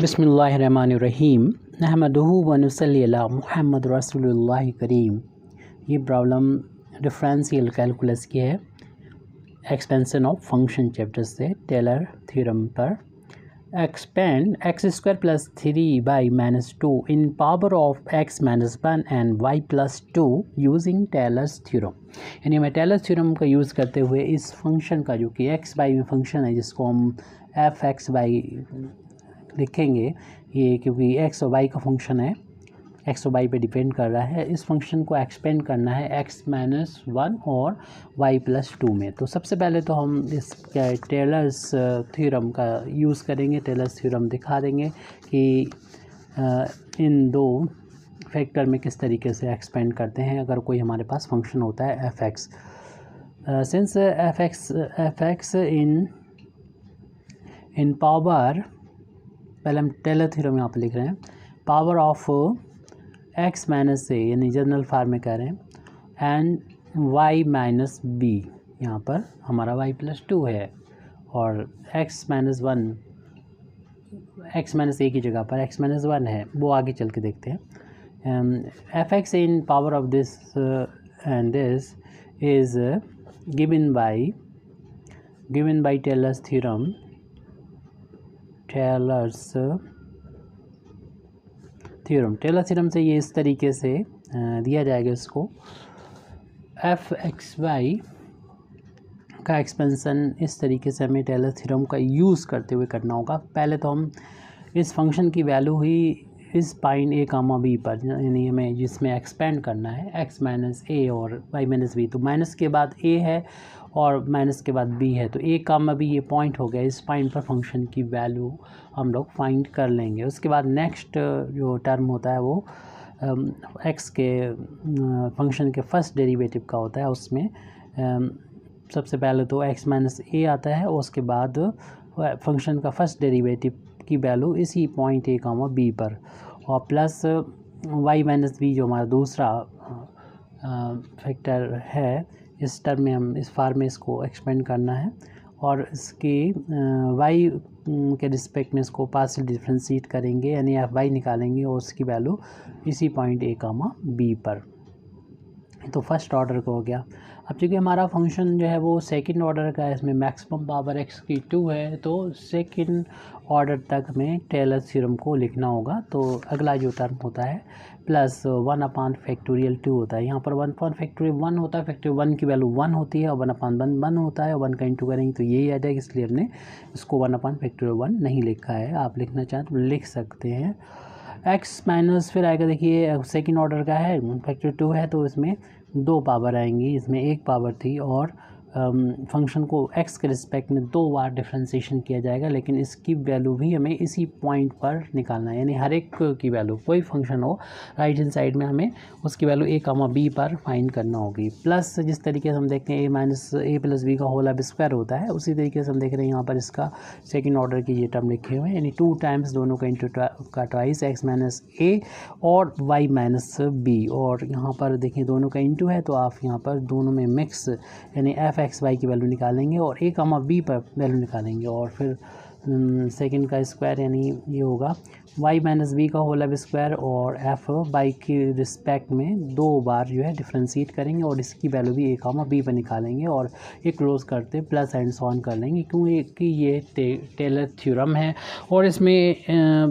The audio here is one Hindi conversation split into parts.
बिस्मिल्लाहिर्रहमानिर्रहीम नहमदुहु व नुसल्ली अला मुहम्मद रसूलुल्लाह करीम। ये प्रॉब्लम डिफरेंशियल कैलकुलस की है, एक्सपेंशन ऑफ फंक्शन चैप्टर से, टेलर थ्योरम पर। Expand x square plus 3y-2 in power of x minus 1 and y plus 2 using Taylor's theorem. यानी हमें टेलर्स थ्योरम का यूज़ करते हुए इस फंक्शन का, जो कि एक्स वाई में फंक्शन है, जिसको हम एफ एक्स वाई लिखेंगे, ये क्योंकि एक्स और वाई का फंक्शन है, एक्स और वाई पे डिपेंड कर रहा है, इस फंक्शन को एक्सपेंड करना है एक्स माइनस 1 और वाई प्लस 2 में। तो सबसे पहले तो हम इस टेलर्स थ्योरम का यूज़ करेंगे। टेलर्स थ्योरम दिखा देंगे कि इन दो फैक्टर में किस तरीके से एक्सपेंड करते हैं अगर कोई हमारे पास फंक्शन होता है F X. Since F x in power, पहले हम टेलर थ्योरम यहाँ पर लिख रहे हैं, power of X minus A, यानी जनरल फार्म में कह रहे हैं, एंड वाई माइनस बी, यहाँ पर हमारा वाई प्लस 2 है, और एक्स माइनस 1, एक्स माइनस ए की जगह पर एक्स माइनस 1 है, वो आगे चल के देखते हैं। F x in power of this and this is given by Taylor's theorem. Taylor theorem से ये इस तरीके से दिया जाएगा इसको, एफ एक्स वाई का एक्सपेंशन इस तरीके से हमें टेलर थ्योरम का यूज़ करते हुए करना होगा। पहले तो हम इस फंक्शन की वैल्यू ही इस पॉइंट ए कामा बी पर, यानी हमें जिसमें एक्सपेंड करना है एक्स माइनस ए और वाई माइनस बी, तो माइनस के बाद ए है और माइनस के बाद बी है, तो ए कामा बी ये पॉइंट हो गया। इस पॉइंट पर फंक्शन की वैल्यू हम लोग फाइंड कर लेंगे। उसके बाद नेक्स्ट जो टर्म होता है वो एक्स के फंक्शन के फर्स्ट डेरिवेटिव का होता है। उसमें सबसे पहले तो एक्स माइनस ए आता है और उसके बाद फंक्शन का फर्स्ट डेरिवेटिव की वैल्यू इसी पॉइंट ए कामा बी पर, और प्लस वाई माइनस बी जो हमारा दूसरा फैक्टर है, इस टर्म में हम इस फार्म में इसको एक्सपेंड करना है, और इसकी वाई के रिस्पेक्ट में इसको पार्शियल डिफरेंशिएट करेंगे, यानी एफ वाई निकालेंगे और उसकी वैल्यू इसी पॉइंट ए कामा बी पर। तो फर्स्ट ऑर्डर का हो गया। अब चूँकि हमारा फंक्शन जो है वो सेकंड ऑर्डर का है, इसमें मैक्सिमम पावर एक्स की 2 है, तो सेकंड ऑर्डर तक हमें टेलर थ्योरम को लिखना होगा। तो अगला जो टर्म होता है प्लस 1/(2) होता है। यहाँ पर 1/(1) होता है, फैक्टोरियल 1 की वैल्यू 1 होती है, और 1/1 1 होता है, और 1 का इंटू करेंगे तो यही आ जाएगा, इसलिए हमने इसको 1/(1) नहीं लिखा है। आप लिखना चाहें तो लिख सकते हैं। एक्स माइनस फिर आएगा, देखिए सेकंड ऑर्डर का है, फैक्टर 2 है, तो इसमें 2 पावर आएंगी, इसमें 1 पावर थी, और फंक्शन को एक्स के रिस्पेक्ट में 2 बार डिफ्रेंशिएशन किया जाएगा, लेकिन इसकी वैल्यू भी हमें इसी पॉइंट पर निकालना है। यानी हर एक की वैल्यू, कोई फंक्शन हो राइट हैंड साइड में, हमें उसकी वैल्यू ए कामा बी पर फाइंड करना होगी। प्लस जिस तरीके से हम देखते हैं ए माइनस ए प्लस बी का होल अब स्क्वायर होता है, उसी तरीके से हम देख रहे हैं यहाँ पर इसका सेकेंड ऑर्डर की ये टर्म लिखे हुए हैं, यानी 2 टाइम्स दोनों का इंटू का ट्वाइस एक्स माइनस ए और वाई माइनस बी, और यहाँ पर देखिए दोनों का इंटू है, तो आप यहाँ पर दोनों में मिक्स, यानी एफ एक्स वाई की वैल्यू निकालेंगे और ए कामा बी पर वैल्यू निकालेंगे, और फिर सेकंड का स्क्वायर, यानी ये होगा वाई माइनस बी का होल अब स्क्वायर, और एफ वाई की रिस्पेक्ट में 2 बार जो है डिफ्रेंशिएट करेंगे, और इसकी वैल्यू भी ए कामा बी पर निकालेंगे, और ये क्लोज करते प्लस एंड सॉन कर लेंगे, क्योंकि ये टेलर थ्योरम है, और इसमें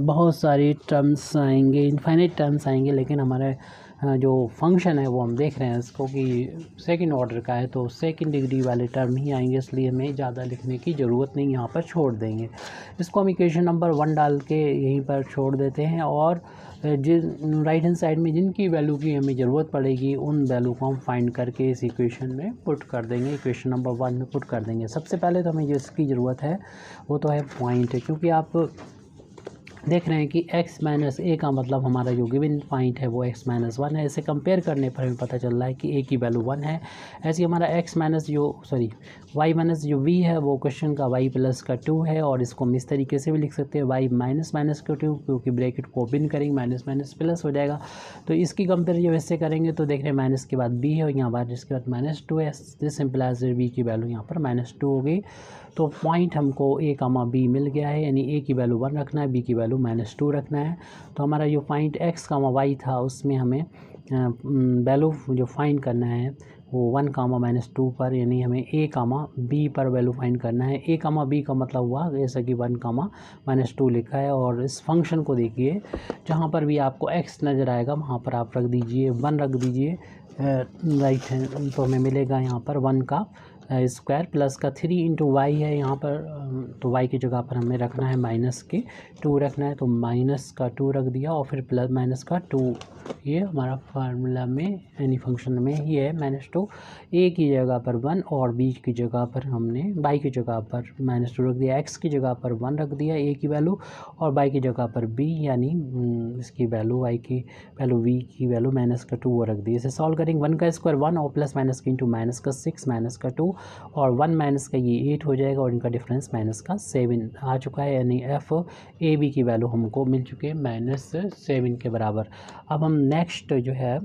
बहुत सारी टर्म्स आएंगे, इनफाइनाइट टर्म्स आएंगे, लेकिन हमारे जो फंक्शन है वो हम देख रहे हैं इसको कि सेकंड ऑर्डर का है, तो सेकंड डिग्री वाले टर्म ही आएंगे, इसलिए हमें ज़्यादा लिखने की ज़रूरत नहीं, यहाँ पर छोड़ देंगे। इसको हम इक्वेशन नंबर 1 डाल के यहीं पर छोड़ देते हैं, और जिन राइट हैंड साइड में जिनकी वैल्यू की हमें ज़रूरत पड़ेगी उन वैल्यू को हम फाइंड करके इस इक्वेशन में पुट कर देंगे, इक्वेशन नंबर 1 में पुट कर देंगे। सबसे पहले तो हमें जिसकी ज़रूरत है वो तो है पॉइंट, क्योंकि आप देख रहे हैं कि x माइनस ए का मतलब हमारा जो गिवन पॉइंट है वो x माइनस 1 है। इसे कंपेयर करने पर हमें पता चल रहा है कि a की वैल्यू 1 है। ऐसे ही हमारा x माइनस y माइनस जो v है वो क्वेश्चन का y प्लस का 2 है, और इसको हम इस तरीके से भी लिख सकते हैं y माइनस माइनस का 2, क्योंकि ब्रैकेट को ओपन करेंगे माइनस माइनस प्लस हो जाएगा। तो इसकी कंपेयर जब इससे करेंगे तो देख रहे हैं माइनस के बाद b है, और यहाँ बाद इसके बाद -2 है, दिस इम्प्लाइज v की वैल्यू यहाँ पर -2 हो गई। तो पॉइंट हमको a, b मिल गया है, यानी a की वैल्यू 1 रखना है, b की वैल्यू वैल्यू -2 रखना है। तो हमारा जो फाइंड x, y था उसमें हमें वैल्यू जो फाइंड करना है वो 1, -2 पर, यानी हमें a, b पर वैल्यू फाइंड करना है। a, b का मतलब हुआ जैसा कि 1, -2 लिखा है। और इस फंक्शन को देखिए, जहाँ पर भी आपको x नज़र आएगा वहाँ पर आप रख दीजिए 1 रख दीजिए राइट हैंड, तो हमें मिलेगा यहाँ पर 1 का स्क्वायर प्लस का 3 इंटू वाई है यहाँ पर, तो y की जगह पर हमें रखना है -2 रखना है, तो -2 रख दिया और फिर प्लस -2। ये हमारा फार्मूला में यानी फंक्शन में ही है -2। a की जगह पर 1 और b की जगह पर हमने y की जगह पर -2 रख दिया, x की जगह पर 1 रख दिया a की वैल्यू, और y की जगह पर b यानी इसकी वैल्यू y की वैल्यू v की वैल्यू -2 रख दी। इसे सॉल्व करेंगे 1 का स्क्वायर 1 और प्लस माइनस का इंटू -6 -2 और 1 माइनस का ये 8 हो जाएगा और इनका डिफरेंस -7 आ चुका है, यानी एफ ए बी की वैल्यू हमको मिल चुकी है -7 के बराबर। अब हम नेक्स्ट जो है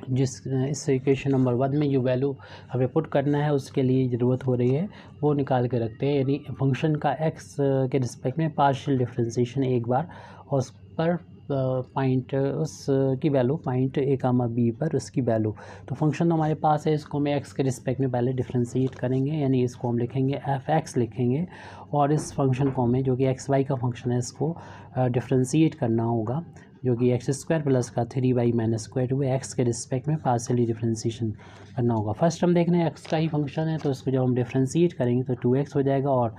जिस इस इक्वेशन नंबर 1 में जो वैल्यू हमें पुट करना है उसके लिए ज़रूरत हो रही है वो निकाल के रखते हैं, यानी फंक्शन का x के रिस्पेक्ट में पार्शियल डिफरेंशिएशन एक बार, और उस पर पॉइंट उसकी वैल्यू पॉइंट a, b पर उसकी वैल्यू। तो फंक्शन तो हमारे पास है, इसको हमें x के रिस्पेक्ट में पहले डिफरेंशिएट करेंगे, यानी इसको हम लिखेंगे f(x) लिखेंगे, और इस फंक्शन को हमें जो कि xy का फंक्शन है इसको डिफरेंशिएट करना होगा, जो कि x² प्लस का 3y माइनस स्क्वायर हुए x के रिस्पेक्ट में पार्शियली डिफरेंशिएशन करना होगा। फर्स्ट हम देख रहे हैं x का ही फंक्शन है, तो इसको जब हम डिफरेंशिएट करेंगे तो 2x हो जाएगा, और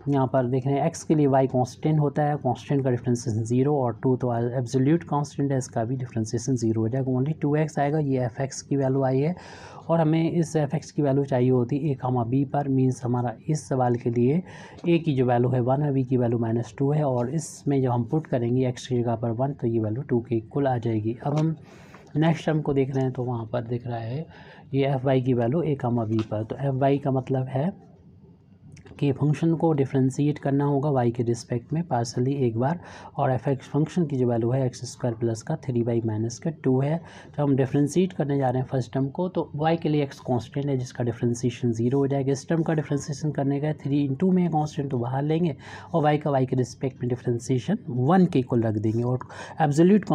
यहाँ पर देख रहे हैं x के लिए y कांस्टेंट होता है, कांस्टेंट का डिफरेंशिएशन 0 और 2 तो एब्सोल्यूट कांस्टेंट है, इसका भी डिफरेंशिएशन 0 हो जाएगा, ओनली 2x आएगा। ये f(x) की वैल्यू आई है और हमें इस f(x) की वैल्यू चाहिए होती है a, b पर, मीन्स हमारा इस सवाल के लिए a की जो वैल्यू है 1 है, b की वैल्यू -2 है, और इसमें जब हम पुट करेंगे x की जगह पर 1 तो ये वैल्यू 2 के इक्वल आ जाएगी। अब हम नेक्स्ट टर्म को देख रहे हैं, तो वहाँ पर दिख रहा है ये fy की वैल्यू a, b पर, तो fy का मतलब है कि फंक्शन को डिफरेंशिएट करना होगा y के रिस्पेक्ट में पार्सली एक बार, और f(x) फंक्शन की जो वैल्यू है x² प्लस का 3y माइनस का 2 है। जब हम डिफरेंशिएट करने जा रहे हैं फर्स्ट टर्म को, तो y के लिए x कांस्टेंट है जिसका डिफरेंशिएशन 0 हो जाएगा। इस टर्म का डिफरेंशिएशन करने का 3 इंटू में कांस्टेंट तो बाहर लेंगे और y का y के रिस्पेक्ट में डिफरेंशिएशन 1 के इक्वल रख देंगे, और एब्सोल्यूट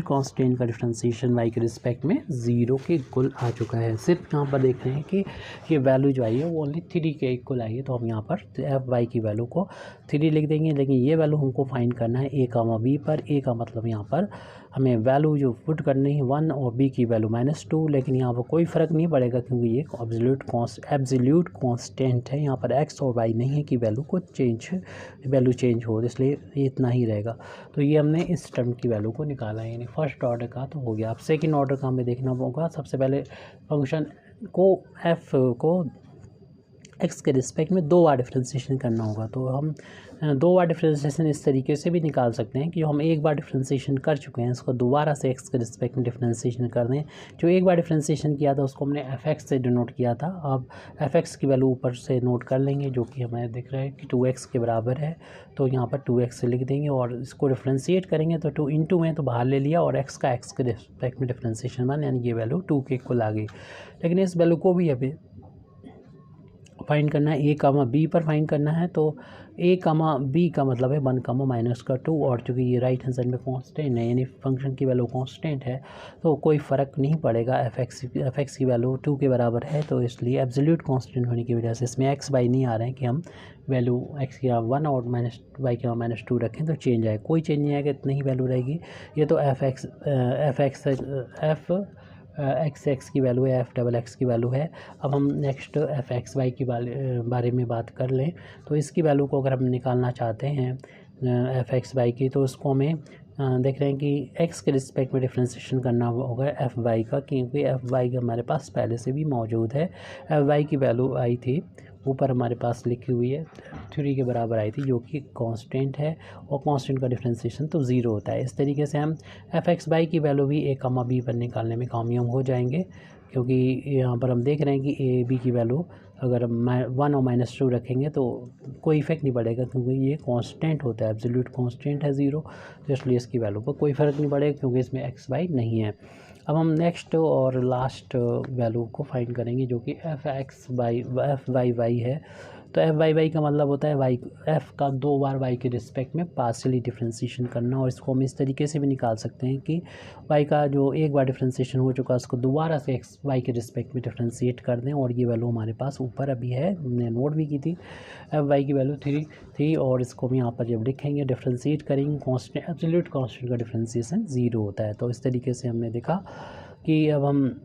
कांस्टेंट का डिफरेंशिएशन y के रिस्पेक्ट में 0 के इक्वल आ चुका है। सिर्फ यहाँ पर देख रहे हैं कि ये वैल्यू जो आई है वो ओनली 3 के इक्वल आई है, तो हम यहाँ पर fy की वैल्यू को 3 लिख देंगे, लेकिन ये वैल्यू हमको फाइंड करना है a, b पर। a का मतलब यहाँ पर हमें वैल्यू जो पुट करनी है 1 और b की वैल्यू -2, लेकिन यहाँ पर कोई फ़र्क नहीं पड़ेगा क्योंकि ये एब्सोल्यूट कांस्टेंट है, यहाँ पर x और y नहीं है कि वैल्यू चेंज हो, इसलिए इतना ही रहेगा। तो ये हमने इस टर्म की वैल्यू को निकाला है, यानी फर्स्ट ऑर्डर का तो हो गया। अब सेकेंड ऑर्डर का हमें देखना होगा। सबसे पहले फंक्शन को f को x के रिस्पेक्ट में 2 बार डिफरेंशिएशन करना होगा, तो हम 2 बार डिफरेंशिएशन इस तरीके से भी निकाल सकते हैं कि हम एक बार डिफरेंशिएशन कर चुके हैं, इसको दोबारा से x के रिस्पेक्ट में डिफरेंशिएशन कर दें। जो एक बार डिफरेंशिएशन किया था उसको हमने f(x) से डिनोट किया था, अब f(x) की वैल्यू ऊपर से नोट कर लेंगे, जो कि हमें दिख रहा है कि 2x के बराबर है, तो यहाँ पर 2x लिख देंगे और इसको डिफरेंशिएट करेंगे तो 2 इंटू में तो बाहर ले लिया और x का x के रिस्पेक्ट में डिफरेंशिएशन 1, यानी ये वैल्यू 2 के इक्वल आ गई। लेकिन इस वैल्यू को भी अभी फाइंड करना है, a, b पर फाइंड करना है, तो a, b का मतलब है 1, -2, और चूँकि ये राइट हैंड साइड में कांस्टेंट है, यानी फंक्शन की वैल्यू कांस्टेंट है, तो कोई फ़र्क नहीं पड़ेगा। f(x) की वैल्यू 2 के बराबर है, तो इसलिए एब्सोल्यूट कांस्टेंट होने की वजह से इसमें x y नहीं आ रहे हैं कि हम वैल्यू x की 1 और y की -2 रखें तो चेंज आए, कोई चेंज नहीं आएगा, इतनी ही वैल्यू रहेगी। ये तो x की वैल्यू है, f(x) की वैल्यू है। अब हम नेक्स्ट f(x)y के बारे में बात कर लें, तो इसकी वैल्यू को अगर हम निकालना चाहते हैं f(x)y की, तो उसको हमें देख रहे हैं कि x के रिस्पेक्ट में डिफरेंशिएशन करना होगा fy का, क्योंकि fy हमारे पास पहले से भी मौजूद है। fy की वैल्यू आई थी ऊपर हमारे पास लिखी हुई है 3 के बराबर आई थी, जो कि कांस्टेंट है और कांस्टेंट का डिफरेंशिएशन तो 0 होता है। इस तरीके से हम f(x)y की वैल्यू भी a, b पर निकालने में कामयाब हो जाएंगे, क्योंकि यहाँ पर हम देख रहे हैं कि a, b की वैल्यू अगर 1 और -2 रखेंगे तो कोई इफेक्ट नहीं पड़ेगा, क्योंकि ये कांस्टेंट होता है, एब्सोल्यूट कांस्टेंट है 0, तो इसलिए इसकी वैल्यू पर कोई फ़र्क नहीं पड़ेगा क्योंकि इसमें x y नहीं है। अब हम नेक्स्ट और लास्ट वैल्यू को फाइंड करेंगे, जो कि f(y) है, तो एफ बाई वाई का मतलब होता है वाई एफ का 2 बार वाई के रिस्पेक्ट में पार्शियली डिफ्रेंशिएशन करना। और इसको हम इस तरीके से भी निकाल सकते हैं कि वाई का जो एक बार डिफ्रेंशिएशन हो चुका है उसको दोबारा से एक्स वाई के रिस्पेक्ट में डिफ्रेंशिएट कर दें, और ये वैल्यू हमारे पास ऊपर अभी है, हमने नोट भी की थी। एफ वाई की वैल्यू 3 थी, और इसको हम यहाँ पर जब लिखेंगे डिफ्रेंशिएट करेंगे, कॉन्स्टेंट एब्सोल्यूट कॉन्स्टेंट का डिफ्रेंशिएशन 0 होता है। तो इस तरीके से हमने देखा कि अब हम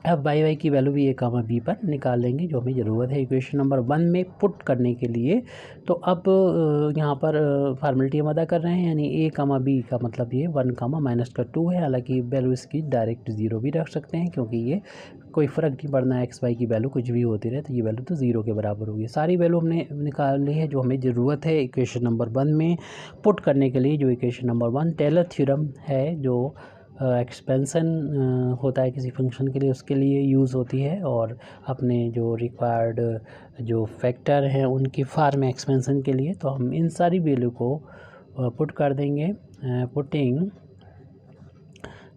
एफ बाई वाई की वैल्यू भी ए कामा बी पर निकाल लेंगे, जो हमें ज़रूरत है इक्वेशन नंबर 1 में पुट करने के लिए। तो अब यहाँ पर फार्मेलिटी हम अदा कर रहे हैं, यानी ए कामा बी का मतलब ये 1 कामा -2 है। हालांकि वैल्यू इसकी डायरेक्ट 0 भी रख सकते हैं, क्योंकि ये कोई फ़र्क नहीं पड़ना है, एक्स वाई की वैल्यू कुछ भी होती रहे तो ये वैल्यू तो 0 के बराबर होगी। सारी वैल्यू हमने निकाल ली है जो हमें ज़रूरत है इक्वेशन नंबर 1 में पुट करने के लिए। जो इक्वेशन नंबर 1 टेलर थ्योरम है, जो एक्सपेंसन होता है किसी फंक्शन के लिए, उसके लिए यूज़ होती है, और अपने जो रिक्वायर्ड जो फैक्टर हैं उनकी फॉर्म में एक्सपेंसन के लिए। तो हम इन सारी वैल्यू को पुट कर देंगे, putting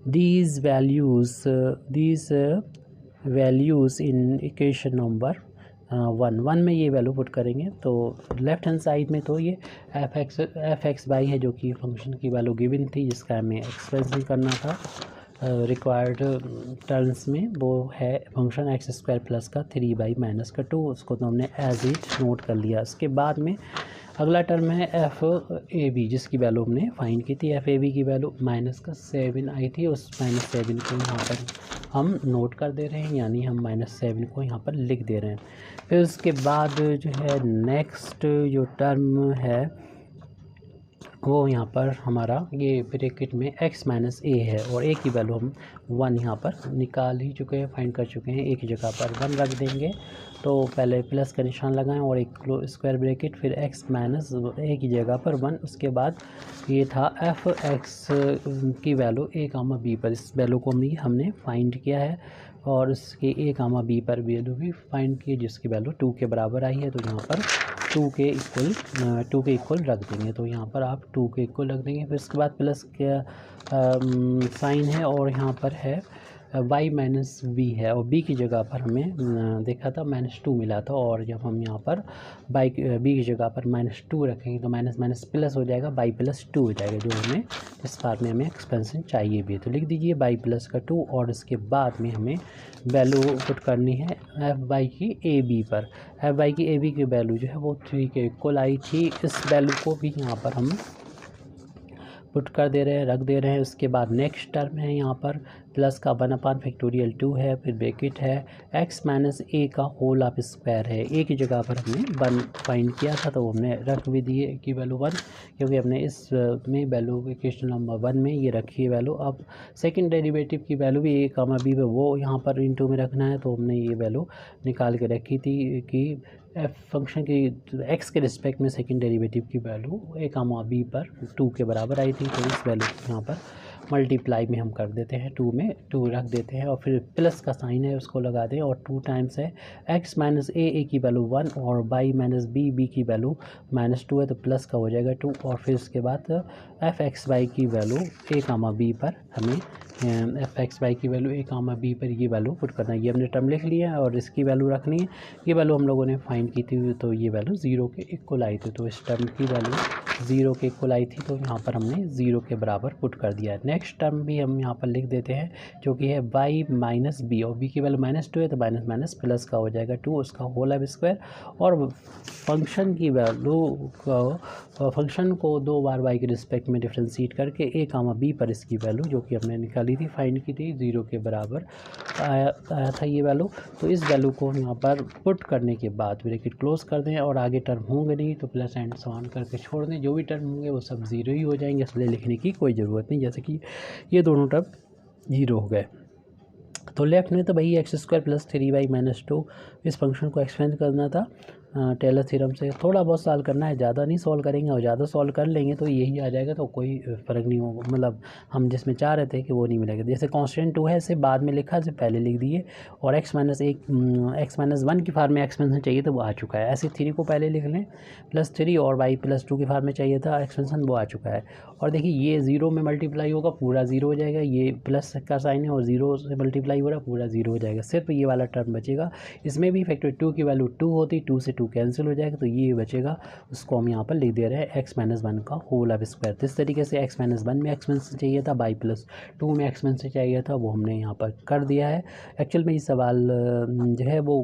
these values in equation number 1 में ये वैल्यू पुट करेंगे। तो लेफ्ट हैंड साइड में तो ये एफ एक्स वाई है, जो कि फंक्शन की वैल्यू गिवन थी, जिसका हमें एक्सपेंशन करना था रिक्वायर्ड टर्म्स में। वो है फंक्शन एक्स स्क्वायर प्लस का 3/-2, उसको तो हमने एज इट नोट कर लिया। उसके बाद में अगला टर्म है एफ ए बी, जिसकी वैल्यू हमने फाइंड की थी। एफ ए बी की वैल्यू -7 आई थी, उस -7 को यहाँ पर हम नोट कर दे रहे हैं, यानी हम -7 को यहाँ पर लिख दे रहे हैं। फिर उसके बाद जो है नेक्स्ट जो टर्म है वो यहाँ पर हमारा ये ब्रैकेट में x माइनस ए है, और a की वैल्यू हम 1 यहाँ पर निकाल ही चुके हैं, फाइंड कर चुके हैं। a की जगह पर 1 रख देंगे। तो पहले प्लस का निशान लगाएं और एक स्क्वायर ब्रैकेट, फिर x माइनस ए की जगह पर 1। उसके बाद ये था एफ एक्स की वैल्यू a कामा b पर, इस वैल्यू को हमने फाइंड किया है, और उसके a कामा b पर वैल्यू भी फाइंड की, जिसकी वैल्यू 2 के बराबर आई है। तो यहाँ पर 2 के इक्वल रख देंगे। तो यहाँ पर आप 2 के इक्वल रख देंगे। फिर उसके बाद प्लस का साइन है, और यहाँ पर है y माइनस बी है, और b की जगह पर हमें देखा था -2 मिला था, और जब हम यहाँ पर b की जगह पर -2 रखेंगे तो माइनस माइनस प्लस हो जाएगा, y प्लस 2 हो जाएगा, जो हमें इस बार में हमें एक्सपेंशन चाहिए भी है। तो लिख दीजिए y प्लस का 2, और इसके बाद में हमें वैल्यू पुट करनी है एफ वाई की ए बी पर। एफ वाई की ए बी की वैल्यू जो है वो 3 के इक्वल आई थी। इस वैल्यू को भी यहाँ पर हम पुट कर दे रहे हैं, रख दे रहे हैं। उसके बाद नेक्स्ट टर्म है यहाँ पर प्लस का 1/2 है, फिर ब्रैकेट है x माइनस ए का होल ऑफ स्क्वायर है। ए की जगह पर हमने 1 फाइंड किया था, तो हमने रख भी दिए की वैल्यू 1, क्योंकि हमने इस में वैल्यू इक्वेशन नंबर 1 में ये रखी है वैल्यू। अब सेकंड डेरिवेटिव की वैल्यू भी a कामा b पे वो यहाँ पर इनटू में रखना है, तो हमने ये वैल्यू निकाल के रखी थी कि एफ फंक्शन की एक्स के रिस्पेक्ट में सेकंड डेरिवेटिव की वैल्यू a कामा b पर 2 के बराबर आई थी। तो इस वैल्यू को यहाँ पर मल्टीप्लाई में हम कर देते हैं, 2 में 2 रख देते हैं, और फिर प्लस का साइन है उसको लगा दें, और 2 टाइम्स है x माइनस ए की वैल्यू 1, और y माइनस बी की वैल्यू -2 है, तो प्लस का हो जाएगा 2। और फिर उसके बाद एफ एक्स वाई की वैल्यू a कामा b पर हमें एफ एक्स वाई की वैल्यू a कामा b पर ये वैल्यू पुट करना है। ये हमने टर्म लिख लिया है, और इसकी वैल्यू रखनी है। ये वैल्यू हम लोगों ने फाइंड की थी, तो ये वैल्यू 0 के इक्वल आई थी। तो इस टर्म की वैल्यू 0 के इक्वल आई थी, तो यहाँ पर हमने 0 के बराबर पुट कर दिया है। नेक्स्ट टर्म भी हम यहाँ पर लिख देते हैं, जो कि है y माइनस बी, और b की वैल्यू -2 है, तो माइनस माइनस प्लस का हो जाएगा 2, उसका होल ऑफ स्क्वायर। और फंक्शन की वैल्यू फंक्शन को 2 बार y के रिस्पेक्ट में डिफ्रेंशिएट करके a कामा b पर इसकी वैल्यू जो कि हमने निकाली थी, फाइंड की थी, 0 के बराबर आया था ये वैल्यू। तो इस वैल्यू को यहाँ पर पुट करने के बाद ब्रैकेट क्लोज कर दें, और आगे टर्म होंगे नहीं तो प्लस एंड सॉन करके छोड़ दें। जो भी टर्म होंगे वो सब 0 ही हो जाएंगे, इसलिए लिखने की कोई ज़रूरत नहीं, जैसे कि ये दोनों टर्म 0 हो गए। तो लेफ्ट में तो भाई x स्क्वायर प्लस 3y-2 इस फंक्शन को एक्सपेंड करना था टेलर थ्योरम से। थोड़ा बहुत सॉल्व करना है, ज़्यादा नहीं सॉल्व करेंगे, और ज़्यादा सॉल्व कर लेंगे तो यही आ जाएगा, तो कोई फ़र्क नहीं होगा। मतलब हम जिसमें चाह रहे थे कि वो नहीं मिलेगा। जैसे कांस्टेंट 2 है, इसे बाद में लिखा, इसे पहले लिख दिए, और x माइनस 1 की फार्म में एक्सपेंशन चाहिए तो वो आ चुका है। ऐसे 3 को पहले लिख लें +3, और y प्लस 2 की फार्म में चाहिए था एक्सपेंशन, वो आ चुका है। और देखिए ये 0 में मल्टीप्लाई होगा, पूरा 0 हो जाएगा। ये प्लस का साइन है और 0 से मल्टीप्लाई हो रहा है, पूरा 0 हो जाएगा। सिर्फ ये वाला टर्म बचेगा। इसमें भी फैक्टर 2 की वैल्यू 2 होती, 2 से 2 टू कैंसिल हो जाएगा, तो ये बचेगा, उसको हम यहाँ पर लिख दे रहे हैं x-1 का होल अब स्क्वायर। तो इस तरीके से x-1 में x1 से चाहिए था, y+2 में x1 से चाहिए था, वो हमने यहाँ पर कर दिया है। एक्चुअल में ये सवाल जो है वो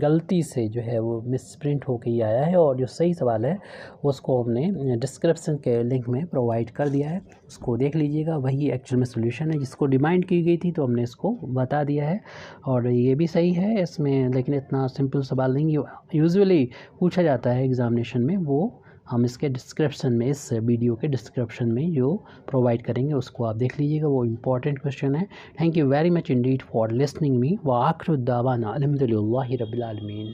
गलती से जो है वो मिसप्रिंट होके ही आया है, और जो सही सवाल है उसको हमने डिस्क्रिप्शन के लिंक में प्रोवाइड कर दिया है, उसको देख लीजिएगा। वही एक्चुअल में सोल्यूशन है जिसको डिमांड की गई थी, तो हमने इसको बता दिया है। और ये भी सही है इसमें, लेकिन इतना सिंपल सवाल नहीं यूजुअली पूछा जाता है एग्जामिनेशन में, वो हम इसके डिस्क्रिप्शन में, इस वीडियो के डिस्क्रिप्शन में जो प्रोवाइड करेंगे उसको आप देख लीजिएगा, वो इम्पॉर्टेंट क्वेश्चन है। Thank you very much Indeed for listening me. व आखिर दावाना अल्हम्दुलिल्लाहि रब्बिल आलमीन।